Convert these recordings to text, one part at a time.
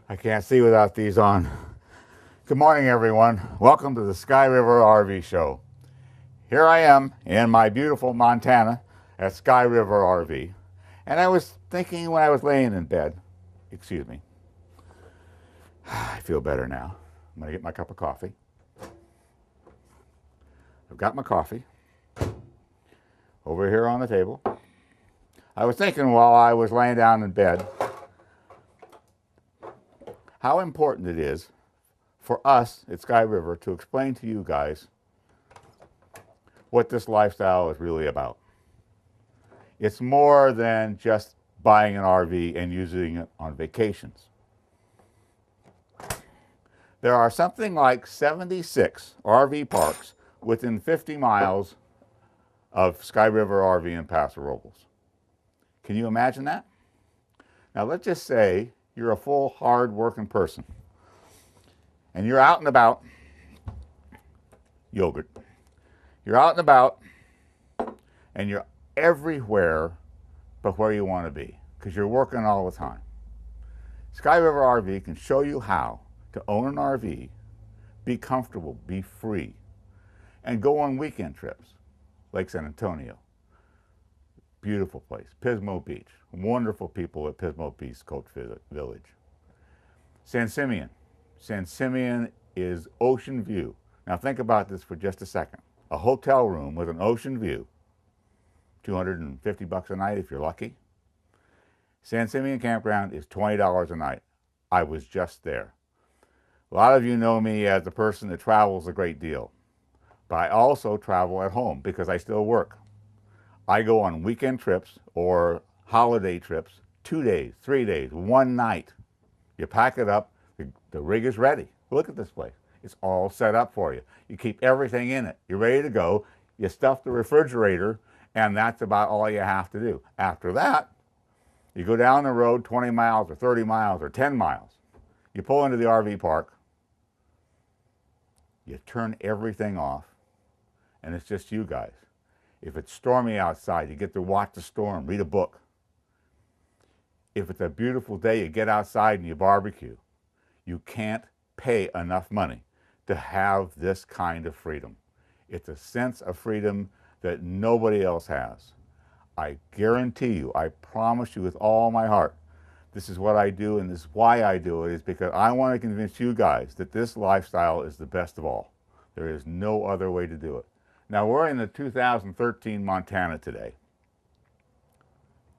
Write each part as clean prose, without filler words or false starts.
I can't see without these on. Good morning, everyone. Welcome to the Sky River RV Show. Here I am in my beautiful Montana at Sky River RV. And I was thinking when I was laying in bed, excuse me, I feel better now. I'm going to get my cup of coffee. I've got my coffee over here on the table. I was thinking while I was laying down in bed how important it is for us at Sky River to explain to you guys what this lifestyle is really about. It's more than just buying an RV and using it on vacations. There are something like 76 RV parks within 50 miles of Sky River RV in Paso Robles. Can you imagine that? Now let's just say you're a full, hard-working person and you're out and about, yogurt. You're out and about and you're everywhere but where you want to be because you're working all the time. Sky River RV can show you how to own an RV, be comfortable, be free, and go on weekend trips. Lake San Antonio, beautiful place. Pismo Beach, wonderful people at Pismo Beach Coach Village. San Simeon. San Simeon is ocean view. Now think about this for just a second. A hotel room with an ocean view, $250 a night if you're lucky. San Simeon Campground is $20 a night. I was just there. A lot of you know me as the person that travels a great deal, but I also travel at home because I still work. I go on weekend trips or holiday trips, 2 days, 3 days, one night. You pack it up, the rig is ready. Look at this place. It's all set up for you. You keep everything in it. You're ready to go. You stuff the refrigerator, and that's about all you have to do. After that, you go down the road 20 miles or 30 miles or 10 miles. You pull into the RV park. You turn everything off, and it's just you guys. If it's stormy outside, you get to watch the storm, read a book. If it's a beautiful day, you get outside and you barbecue. You can't pay enough money to have this kind of freedom. It's a sense of freedom that nobody else has. I guarantee you, I promise you with all my heart, this is what I do and this is why I do it, is because I want to convince you guys that this lifestyle is the best of all. There is no other way to do it. Now we're in the 2013 Montana today.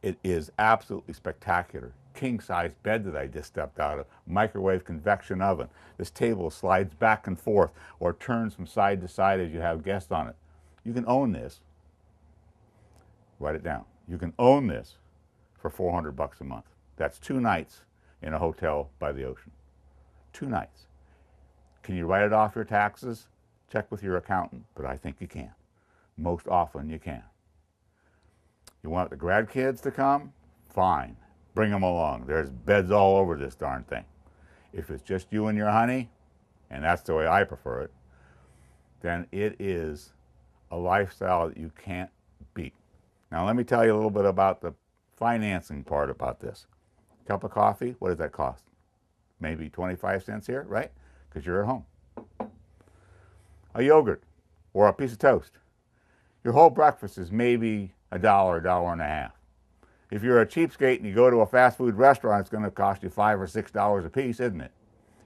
It is absolutely spectacular. King-size bed that I just stepped out of, microwave convection oven. This table slides back and forth or turns from side to side as you have guests on it. You can own this. Write it down. You can own this for $400 a month. That's 2 nights in a hotel by the ocean. 2 nights. Can you write it off your taxes? Check with your accountant, but I think you can. Most often you can. You want the grandkids to come? Fine. Bring them along. There's beds all over this darn thing. If it's just you and your honey, and that's the way I prefer it, then it is a lifestyle that you can't beat. Now let me tell you a little bit about the financing part about this. Cup of coffee, what does that cost? Maybe 25 cents here, right? Because you're at home. A yogurt or a piece of toast. Your whole breakfast is maybe $1, $1.50. If you're a cheapskate and you go to a fast food restaurant, it's going to cost you $5 or $6 a piece, isn't it?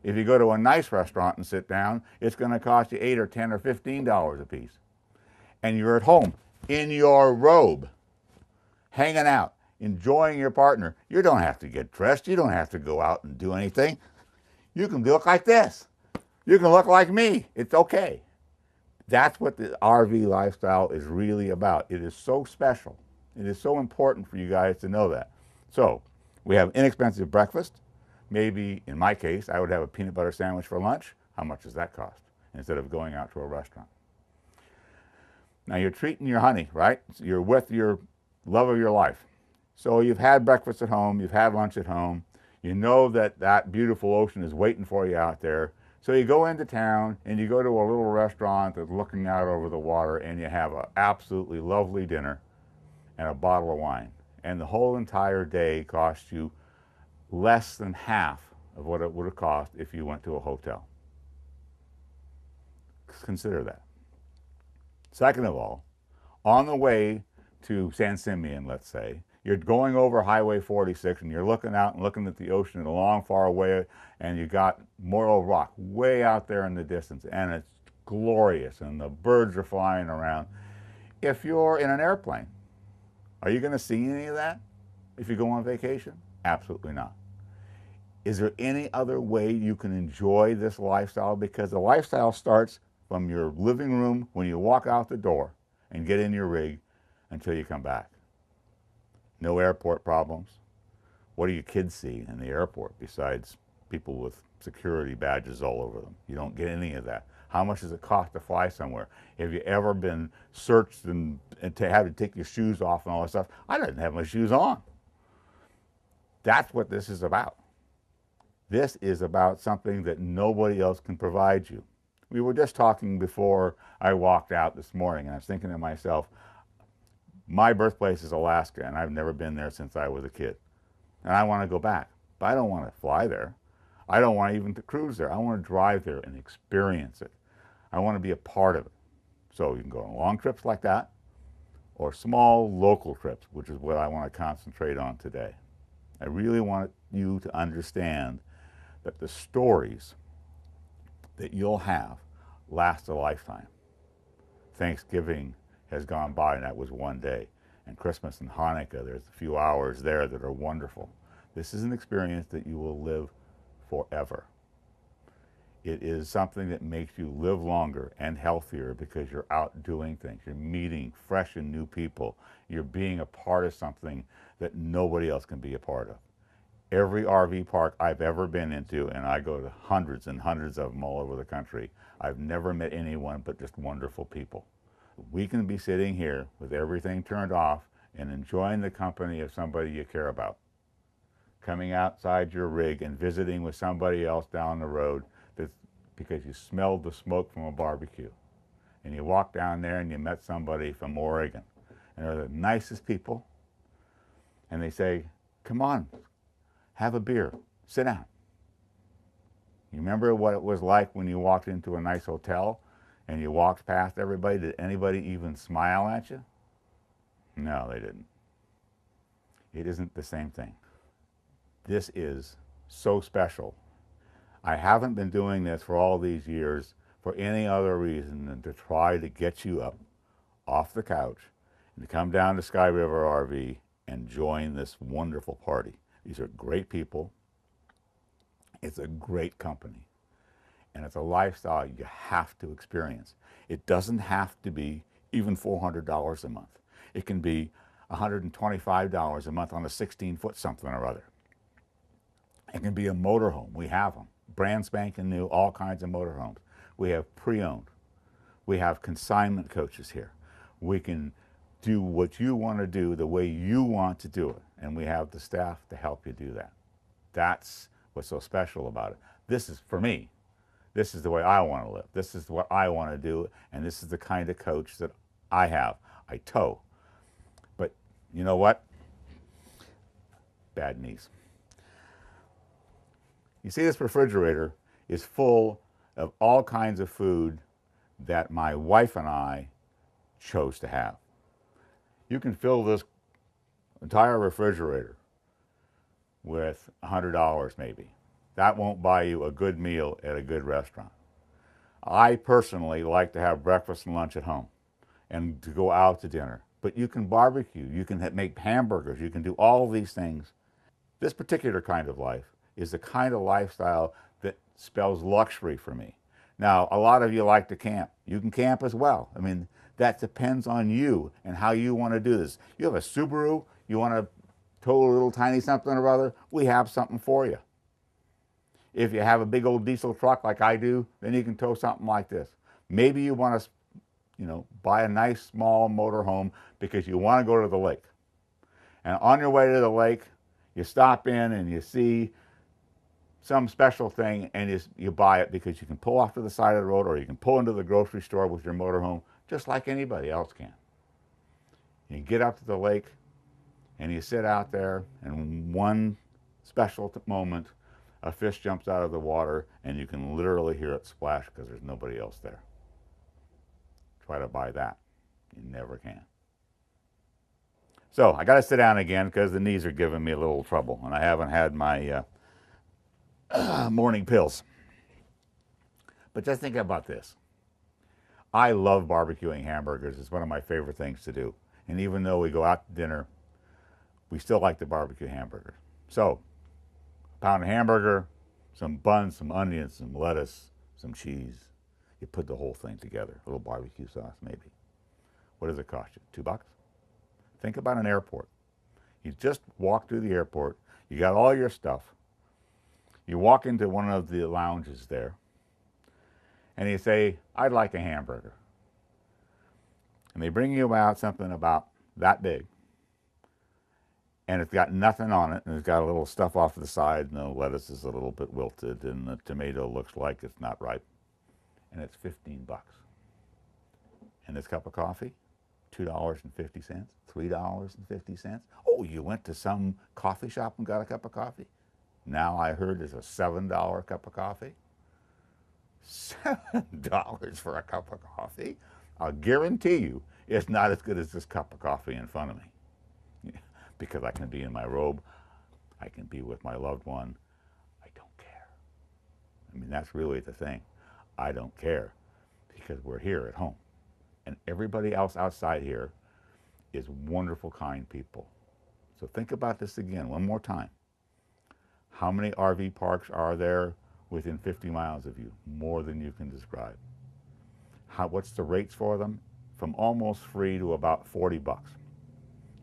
If you go to a nice restaurant and sit down, it's going to cost you $8 or $10 or $15 a piece. And you're at home in your robe, hanging out, enjoying your partner. You don't have to get dressed. You don't have to go out and do anything. You can look like this. You can look like me. It's okay. That's what the RV lifestyle is really about. It is so special. It is so important for you guys to know that. So we have inexpensive breakfast. Maybe, in my case, I would have a peanut butter sandwich for lunch. How much does that cost? Instead of going out to a restaurant. Now you're treating your honey, right? You're with your love of your life. So you've had breakfast at home, you've had lunch at home. You know that that beautiful ocean is waiting for you out there. So you go into town and you go to a little restaurant that's looking out over the water and you have an absolutely lovely dinner and a bottle of wine. And the whole entire day costs you less than half of what it would have cost if you went to a hotel. Consider that. Second of all, on the way to San Simeon, let's say, you're going over Highway 46 and you're looking out and looking at the ocean a long, far away, and you got Morro Rock way out there in the distance, and it's glorious, and the birds are flying around. If you're in an airplane, are you going to see any of that if you go on vacation? Absolutely not. Is there any other way you can enjoy this lifestyle? Because the lifestyle starts from your living room when you walk out the door and get in your rig until you come back. No airport problems. What do your kids see in the airport besides people with security badges all over them? You don't get any of that. How much does it cost to fly somewhere? Have you ever been searched and to have to take your shoes off and all that stuff? I didn't have my shoes on. That's what this is about. This is about something that nobody else can provide you. We were just talking before I walked out this morning, and I was thinking to myself, my birthplace is Alaska, and I've never been there since I was a kid. And I want to go back, but I don't want to fly there. I don't want even to cruise there. I want to drive there and experience it. I want to be a part of it. So you can go on long trips like that, or small local trips, which is what I want to concentrate on today. I really want you to understand that the stories that you'll have last a lifetime. Thanksgiving has gone by, and that was one day. And Christmas and Hanukkah, there's a few hours there that are wonderful. This is an experience that you will live forever. It is something that makes you live longer and healthier because you're out doing things. You're meeting fresh and new people. You're being a part of something that nobody else can be a part of. Every RV park I've ever been into, and I go to hundreds and hundreds of them all over the country, I've never met anyone but just wonderful people. We can be sitting here with everything turned off and enjoying the company of somebody you care about. Coming outside your rig and visiting with somebody else down the road that's because you smelled the smoke from a barbecue. And you walk down there and you met somebody from Oregon. And they're the nicest people. And they say, come on, have a beer, sit down. You remember what it was like when you walked into a nice hotel and you walked past everybody? Did anybody even smile at you? No, they didn't. It isn't the same thing. This is so special. I haven't been doing this for all these years for any other reason than to try to get you up off the couch and to come down to Sky River RV and join this wonderful party. These are great people. It's a great company. And it's a lifestyle you have to experience. It doesn't have to be even $400 a month. It can be $125 a month on a 16-foot something or other. It can be a motorhome. We have them. Brand spanking new, all kinds of motorhomes. We have pre-owned. We have consignment coaches here. We can do what you want to do the way you want to do it. And we have the staff to help you do that. That's what's so special about it. This is, for me, this is the way I want to live. This is what I want to do. And this is the kind of coach that I have. I tow. But you know what? Bad knees. You see, this refrigerator is full of all kinds of food that my wife and I chose to have. You can fill this entire refrigerator with $100 maybe. That won't buy you a good meal at a good restaurant. I personally like to have breakfast and lunch at home and to go out to dinner. But you can barbecue, you can make hamburgers, you can do all of these things. This particular kind of life is the kind of lifestyle that spells luxury for me. Now, a lot of you like to camp. You can camp as well. I mean, that depends on you and how you want to do this. You have a Subaru, you want to tow a little tiny something or other, we have something for you. If you have a big old diesel truck like I do, then you can tow something like this. Maybe you want to, buy a nice small motorhome because you want to go to the lake. And on your way to the lake, you stop in and you see some special thing and you buy it because you can pull off to the side of the road or you can pull into the grocery store with your motorhome just like anybody else can. You get up to the lake and you sit out there, and one special moment, a fish jumps out of the water and you can literally hear it splash because there's nobody else there. Try to buy that. You never can. So I got to sit down again because the knees are giving me a little trouble and I haven't had my morning pills. But just think about this. I love barbecuing hamburgers. It's one of my favorite things to do. And even though we go out to dinner, we still like to barbecue hamburgers. So, a pound of hamburger, some buns, some onions, some lettuce, some cheese. You put the whole thing together. A little barbecue sauce, maybe. What does it cost you? $2? Think about an airport. You just walk through the airport. You got all your stuff. You walk into one of the lounges there. And you say, I'd like a hamburger. And they bring you out something about that big. And it's got nothing on it, and it's got a little stuff off to the side, and the lettuce is a little bit wilted, and the tomato looks like it's not ripe. And it's $15. And this cup of coffee, $2.50, $3.50. Oh, you went to some coffee shop and got a cup of coffee? Now I heard there's a $7 cup of coffee. $7 for a cup of coffee? I'll guarantee you it's not as good as this cup of coffee in front of me. Because I can be in my robe, I can be with my loved one. I don't care. I mean, that's really the thing. I don't care because we're here at home. And everybody else outside here is wonderful, kind people. So think about this again, one more time. How many RV parks are there within 50 miles of you? More than you can describe. What's the rates for them? From almost free to about $40.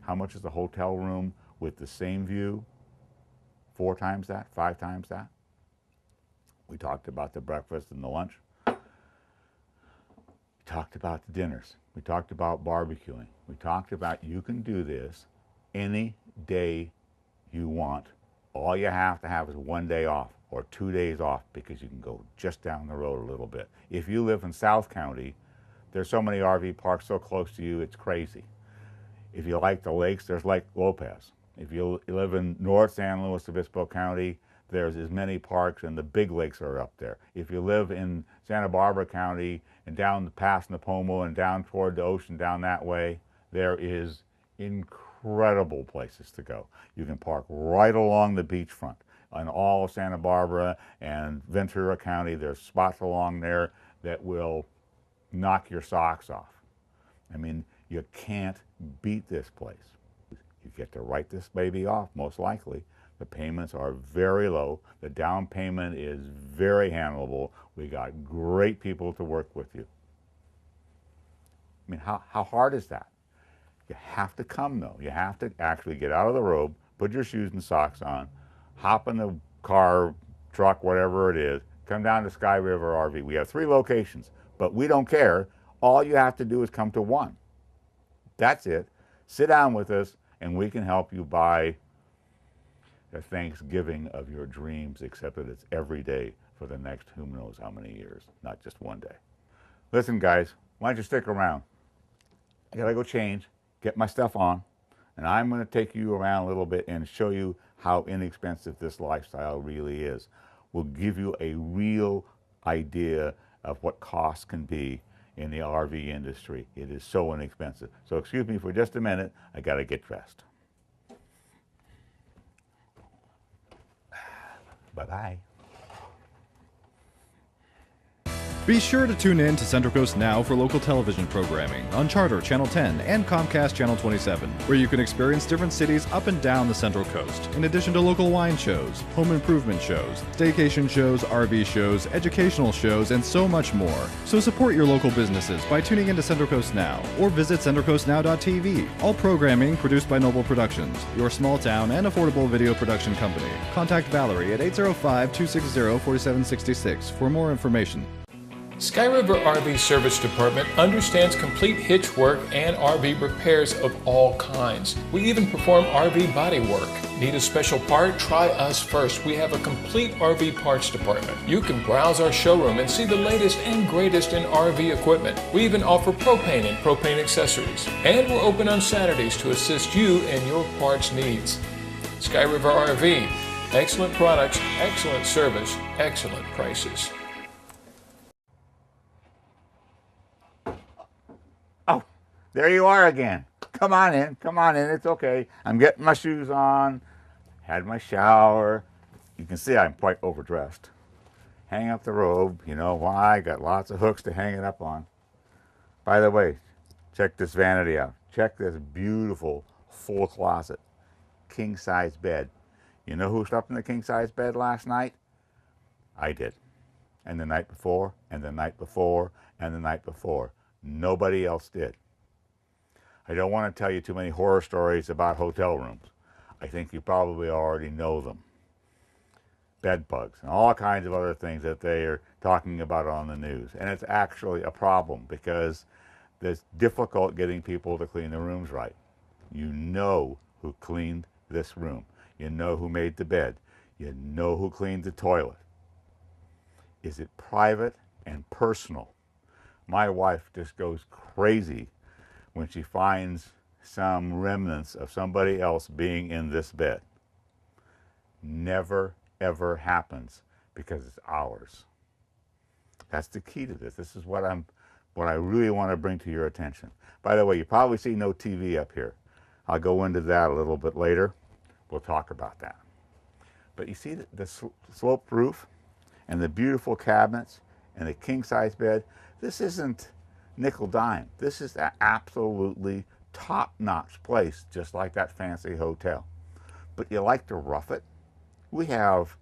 How much is a hotel room with the same view? 4 times that? 5 times that? We talked about the breakfast and the lunch. We talked about the dinners. We talked about barbecuing. We talked about you can do this any day you want. All you have to have is 1 day off or 2 days off because you can go just down the road a little bit. If you live in South County, there's so many RV parks so close to you, it's crazy. If you like the lakes, there's Lake Lopez. If you live in North San Luis Obispo County, there's as many parks and the big lakes are up there. If you live in Santa Barbara County and down past Napomo and down toward the ocean down that way, there is incredible places to go. You can park right along the beachfront. In all of Santa Barbara and Ventura County, there's spots along there that will knock your socks off. I mean, you can't beat this place. You get to write this baby off, most likely. The payments are very low. The down payment is very handleable. We got great people to work with you. I mean, how hard is that? You have to come, though. You have to actually get out of the robe, put your shoes and socks on, hop in the car, truck, whatever it is, come down to Sky River RV. We have 3 locations, but we don't care. All you have to do is come to one. That's it. Sit down with us, and we can help you buy the Thanksgiving of your dreams, except that it's every day for the next who knows how many years, not just one day. Listen, guys, why don't you stick around? I gotta go change, get my stuff on, and I'm gonna take you around a little bit and show you how inexpensive this lifestyle really is. We'll give you a real idea of what costs can be in the RV industry. It is so inexpensive. So excuse me for just a minute, I gotta get dressed. Bye-bye. Be sure to tune in to Central Coast Now for local television programming on Charter Channel 10 and Comcast Channel 27, where you can experience different cities up and down the Central Coast, in addition to local wine shows, home improvement shows, staycation shows, RV shows, educational shows, and so much more. So support your local businesses by tuning into Central Coast Now or visit centralcoastnow.tv. All programming produced by Noble Productions, your small town and affordable video production company. Contact Valerie at 805-260-4766 for more information. Sky River RV Service Department understands complete hitch work and RV repairs of all kinds. We even perform RV body work. Need a special part? Try us first. We have a complete RV parts department. You can browse our showroom and see the latest and greatest in RV equipment. We even offer propane and propane accessories. And we're open on Saturdays to assist you in your parts needs. Sky River RV. Excellent products, excellent service, excellent prices. Oh, there you are again. Come on in, come on in, it's okay. I'm getting my shoes on, had my shower. You can see I'm quite overdressed. Hang up the robe, you know why? I got lots of hooks to hang it up on. By the way, check this vanity out. Check this beautiful full closet, king size bed. You know who slept in the king size bed last night? I did. And the night before, and the night before, and the night before. Nobody else did. I don't want to tell you too many horror stories about hotel rooms. I think you probably already know them. Bed bugs and all kinds of other things that they are talking about on the news. And it's actually a problem because it's difficult getting people to clean the rooms right. You know who cleaned this room. You know who made the bed. You know who cleaned the toilet. Is it private and personal? My wife just goes crazy when she finds some remnants of somebody else being in this bed. Never, ever happens because it's ours. That's the key to this. This is what I really want to bring to your attention. By the way, you probably see no TV up here. I'll go into that a little bit later. We'll talk about that. But you see the sloped roof and the beautiful cabinets and the king-size bed. This isn't nickel dime. This is an absolutely top-notch place, just like that fancy hotel. But you like to rough it? We have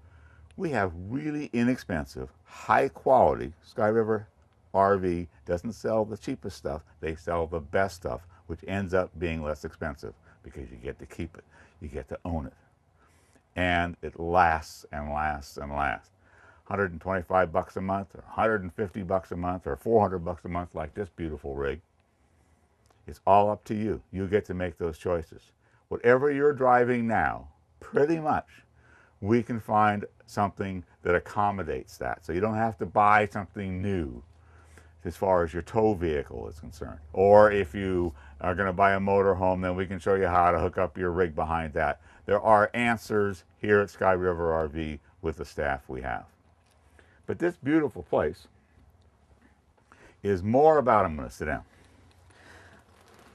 really inexpensive, high quality. Sky River RV doesn't sell the cheapest stuff. They sell the best stuff, which ends up being less expensive because you get to keep it. You get to own it. And it lasts and lasts and lasts. 125 bucks a month, or 150 bucks a month, or 400 bucks a month like this beautiful rig. It's all up to you. You get to make those choices. Whatever you're driving now, pretty much, we can find something that accommodates that. So you don't have to buy something new as far as your tow vehicle is concerned. Or if you are going to buy a motorhome, then we can show you how to hook up your rig behind that. There are answers here at Sky River RV with the staff we have. But this beautiful place is more about, I'm going to sit down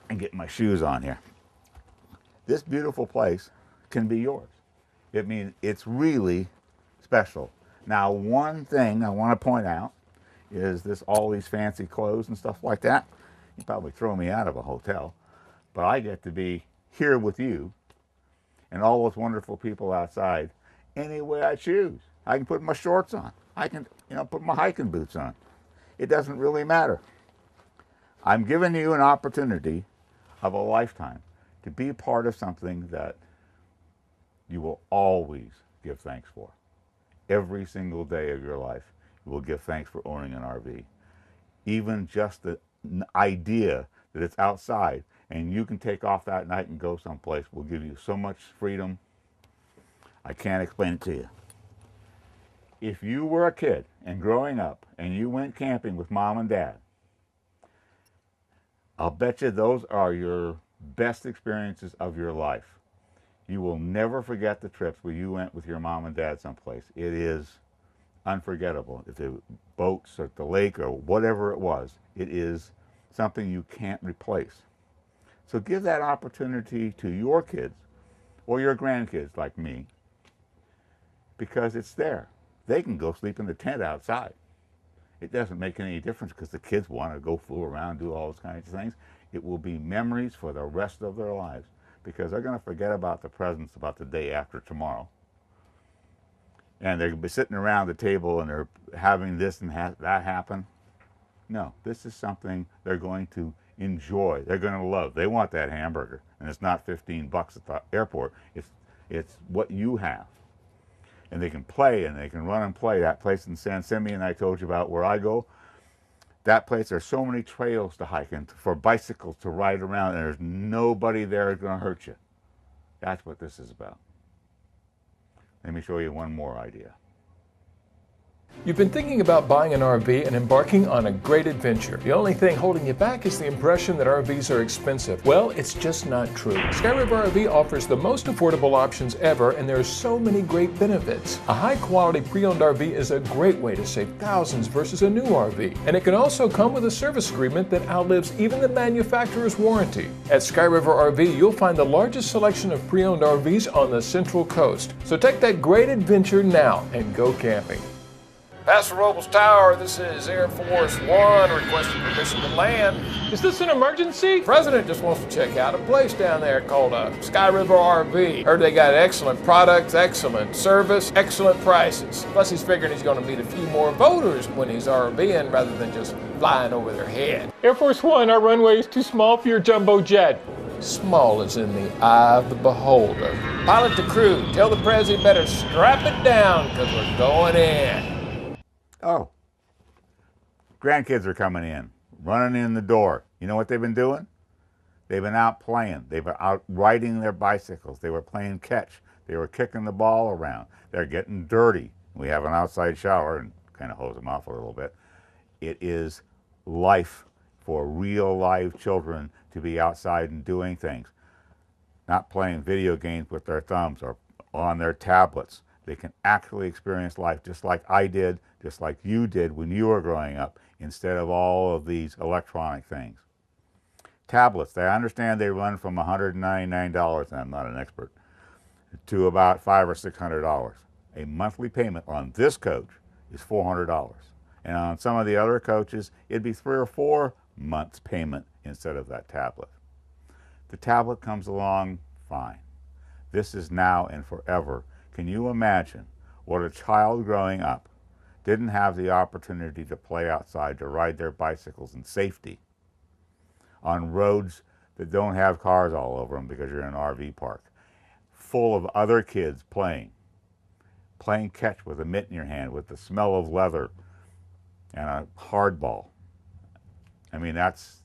and get my shoes on here. This beautiful place can be yours. I mean, it's really special. Now, one thing I want to point out is all these fancy clothes and stuff like that. You probably throw me out of a hotel, but I get to be here with you and all those wonderful people outside any way I choose. I can put my shorts on. I can, put my hiking boots on. It doesn't really matter. I'm giving you an opportunity of a lifetime to be part of something that you will always give thanks for. Every single day of your life, you will give thanks for owning an RV. Even just the idea that it's outside and you can take off that night and go someplace will give you so much freedom. I can't explain it to you. If you were a kid and growing up and you went camping with mom and dad, I'll bet you those are your best experiences of your life. You will never forget the trips where you went with your mom and dad someplace. It is unforgettable. If it boats or at the lake or whatever it was, it is something you can't replace. So give that opportunity to your kids or your grandkids like me, because it's there. They can go sleep in the tent outside. It doesn't make any difference because the kids want to go fool around, do all those kinds of things. It will be memories for the rest of their lives because they're going to forget about the presents about the day after tomorrow. And they'll be sitting around the table and they're having this and that happen. No, this is something they're going to enjoy. They're going to love. They want that hamburger. And it's not 15 bucks at the airport. It's what you have. And they can play and they can run and play. That place in San Simeon I told you about where I go, that place, there's so many trails to hike and for bicycles to ride around, and there's nobody there that's going to hurt you. That's what this is about. Let me show you one more idea. You've been thinking about buying an RV and embarking on a great adventure. The only thing holding you back is the impression that RVs are expensive. Well, it's just not true. Sky River RV offers the most affordable options ever, and there are so many great benefits. A high-quality pre-owned RV is a great way to save thousands versus a new RV. And it can also come with a service agreement that outlives even the manufacturer's warranty. At Sky River RV, you'll find the largest selection of pre-owned RVs on the Central Coast. So take that great adventure now and go camping. Pastor Robles Tower, this is Air Force One requesting permission to land. Is this an emergency? The President just wants to check out a place down there called Sky River RV. Heard they got excellent products, excellent service, excellent prices. Plus he's figuring he's going to meet a few more voters when he's RVing rather than just flying over their head. Air Force One, our runway is too small for your jumbo jet. Small is in the eye of the beholder. Pilot to crew, tell the President better strap it down because we're going in. Oh, grandkids are coming in, running in the door. You know what they've been doing? They've been out playing. They've been out riding their bicycles. They were playing catch. They were kicking the ball around. They're getting dirty. We have an outside shower and kind of hose them off a little bit. It is life for real live children to be outside and doing things, not playing video games with their thumbs or on their tablets. They can actually experience life just like I did, just like you did when you were growing up, instead of all of these electronic things. Tablets, I understand they run from $199, and I'm not an expert, to about $500 or $600. A monthly payment on this coach is $400. And on some of the other coaches, it'd be 3 or 4 months payment instead of that tablet. The tablet comes along fine. This is now and forever. Can you imagine what a child growing up didn't have the opportunity to play outside, to ride their bicycles in safety on roads that don't have cars all over them because you're in an RV park, full of other kids playing catch with a mitt in your hand, with the smell of leather and a hardball. I mean, that's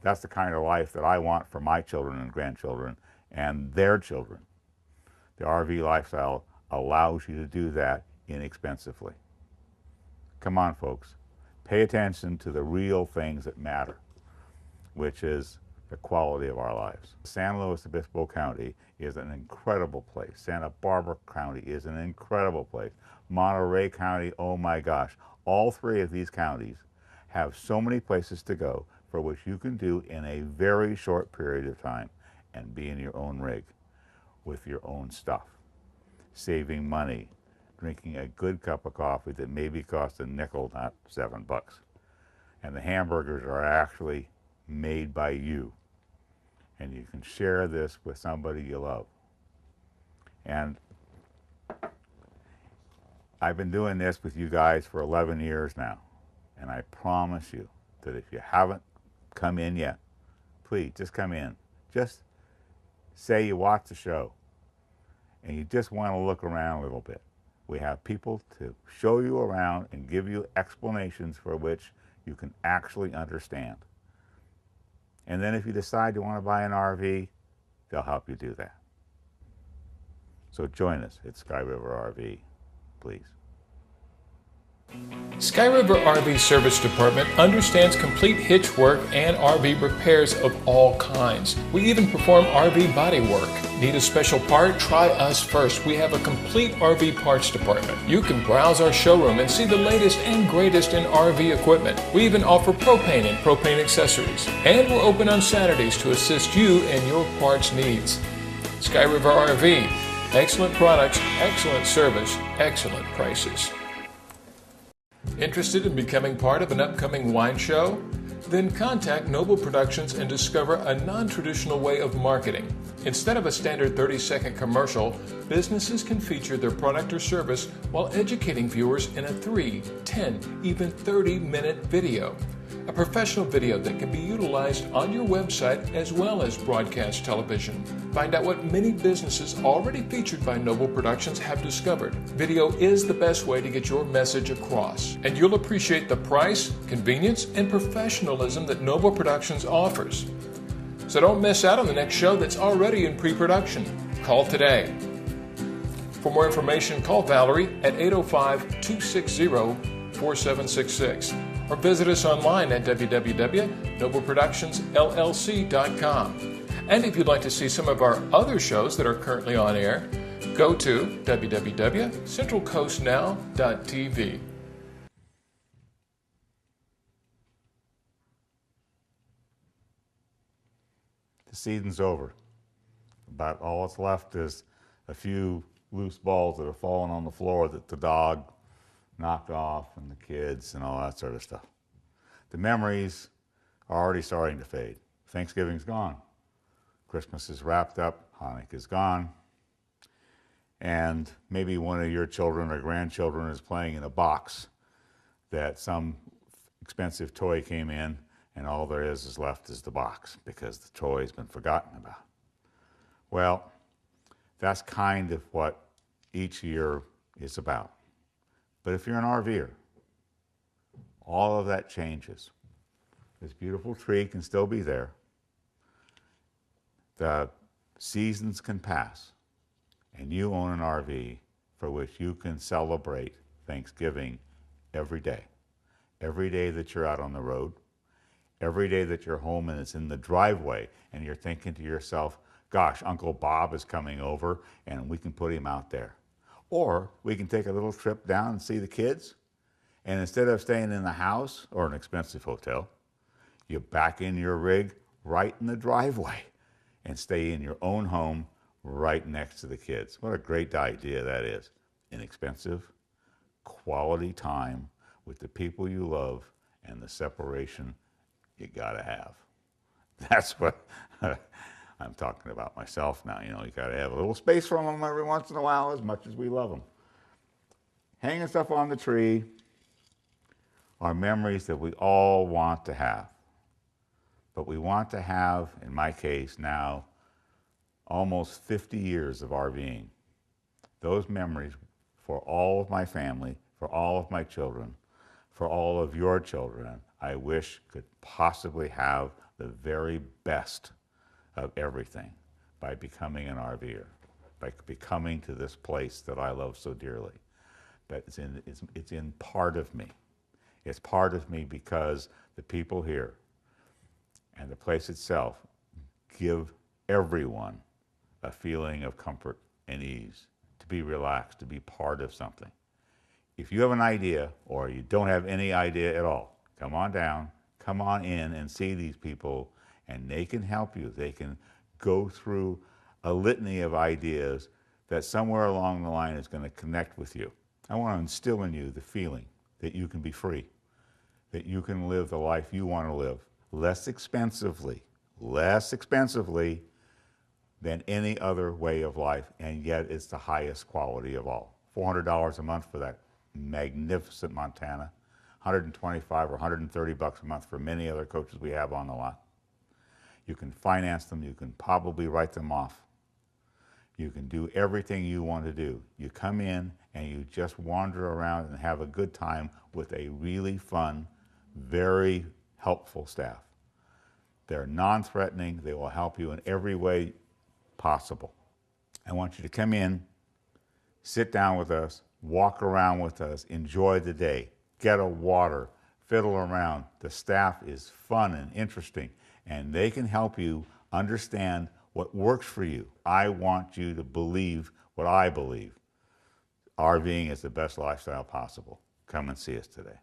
the kind of life that I want for my children and grandchildren and their children. The RV lifestyle allows you to do that inexpensively. Come on, folks. Pay attention to the real things that matter, which is the quality of our lives. San Luis Obispo County is an incredible place. Santa Barbara County is an incredible place. Monterey County, oh my gosh. All 3 of these counties have so many places to go for which you can do in a very short period of time and be in your own rig with your own stuff, saving money, drinking a good cup of coffee that maybe costs a nickel, not $7. And the hamburgers are actually made by you. And you can share this with somebody you love. And I've been doing this with you guys for 11 years now. And I promise you that if you haven't come in yet, please just come in. Just say you watch the show and you just want to look around a little bit. We have people to show you around and give you explanations for which you can actually understand. And then if you decide you want to buy an RV, they'll help you do that. So join us at Sky River RV, please. Sky River RV Service Department understands complete hitch work and RV repairs of all kinds. We even perform RV body work. Need a special part? Try us first. We have a complete RV parts department. You can browse our showroom and see the latest and greatest in RV equipment. We even offer propane and propane accessories. And we're open on Saturdays to assist you in your parts needs. Sky River RV. Excellent products, excellent service, excellent prices. Interested in becoming part of an upcoming wine show? Then contact Noble Productions and discover a non-traditional way of marketing. Instead of a standard 30-second commercial, businesses can feature their product or service while educating viewers in a 3, 10, even 30-minute video. A professional video that can be utilized on your website as well as broadcast television. Find out what many businesses already featured by Noble Productions have discovered. Video is the best way to get your message across. And you'll appreciate the price, convenience, and professionalism that Noble Productions offers. So don't miss out on the next show that's already in pre-production. Call today. For more information, call Valerie at 805-260-4766 or visit us online at www.nobleproductionsllc.com. And if you'd like to see some of our other shows that are currently on air, go to www.centralcoastnow.tv. The season's over. About all that's left is a few loose balls that have fallen on the floor that the dog knocked off, and the kids and all that sort of stuff. The memories are already starting to fade. Thanksgiving's gone. Christmas is wrapped up. Hanukkah's gone. And maybe one of your children or grandchildren is playing in a box that some expensive toy came in, and all there is left is the box because the toy has been forgotten about. Well, that's kind of what each year is about. But if you're an RVer, all of that changes. This beautiful tree can still be there. The seasons can pass, and you own an RV for which you can celebrate Thanksgiving every day. Every day that you're out on the road, every day that you're home and it's in the driveway and you're thinking to yourself, gosh, Uncle Bob is coming over and we can put him out there. Or we can take a little trip down and see the kids, and instead of staying in the house or an expensive hotel, you back in your rig right in the driveway and stay in your own home right next to the kids. What a great idea that is. Inexpensive, quality time with the people you love, and the separation you gotta have. That's what I'm talking about myself now. You know, you gotta have a little space from them every once in a while, as much as we love them. Hanging stuff on the tree are memories that we all want to have. But we want to have, in my case now, almost 50 years of RVing. Those memories for all of my family, for all of my children, for all of your children, I wish could possibly have the very best of everything by becoming an RVer, by becoming to this place that I love so dearly. But it's in part of me. It's part of me because the people here and the place itself give everyone a feeling of comfort and ease, to be relaxed, to be part of something. If you have an idea or you don't have any idea at all, come on down, come on in and see these people, and they can help you. They can go through a litany of ideas that somewhere along the line is going to connect with you. I want to instill in you the feeling that you can be free, that you can live the life you want to live less expensively than any other way of life, and yet it's the highest quality of all. $400 a month for that magnificent Montana, $125 or $130 a month for many other coaches we have on the lot. You can finance them, you can probably write them off. You can do everything you want to do. You come in and you just wander around and have a good time with a really fun, very helpful staff. They're non-threatening, they will help you in every way possible. I want you to come in, sit down with us, walk around with us, enjoy the day, get a water, fiddle around. The staff is fun and interesting, and they can help you understand what works for you. I want you to believe what I believe. RVing is the best lifestyle possible. Come and see us today.